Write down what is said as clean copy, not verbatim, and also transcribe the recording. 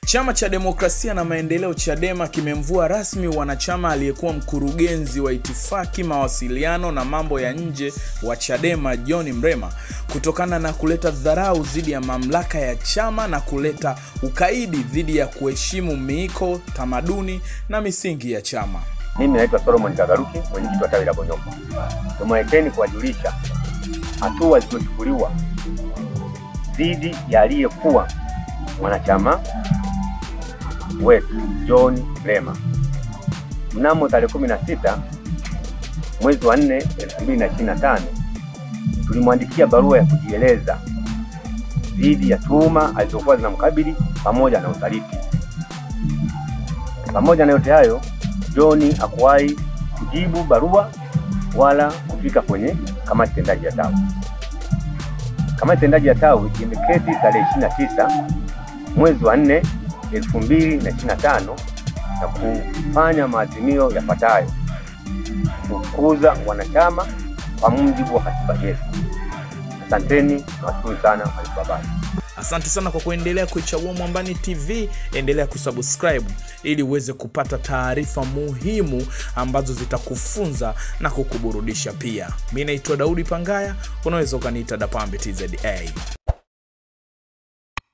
Chama cha Demokrasia na Maendeleo Chadema kimemvua rasmi wanachama aliyekuwa mkurugenzi wa itifaki, mawasiliano na mambo ya nje wa Chadema John Mrema kutokana na kuleta dharau dhidi ya mamlaka ya chama na kuleta ukaidi dhidi ya kuheshimu miiko, tamaduni na misingi ya chama. Mimi naitwa Solomon Kagaruki, mwenyekiti wa tawi la Bonyokwa. Tumewekeni kuwajulisha hatua zilizochukuliwa dhidi ya aliyekuwa mwanachama wetu John Mrema. Mnamo tarehe 16 mwezi wa 4 2025 tulimwandikia barua ya kujieleza dhidi ya tuhuma alizokuwa zinamkabili pamoja na usaliti. Pamoja na yote hayo, John hakuwahi kujibu barua wala kufika kwenye kamati tendaji ya tawi. Kamati tendaji ya tawi imeketi tarehe 29 mwezi wa 4 2025 na kufanya maazimio yafuatayo: kukuza wanachama kwa mujibu wa katiba yetu. Asanteni na washukuru sana kwa habari. Asante sana kwa kuendelea kuichagua Mwambani TV. Endelea kusubscribe ili uweze kupata taarifa muhimu ambazo zitakufunza na kukuburudisha pia. Mimi naitwa Daudi Pangaya, unaweza ukaniita Dapambe TZA.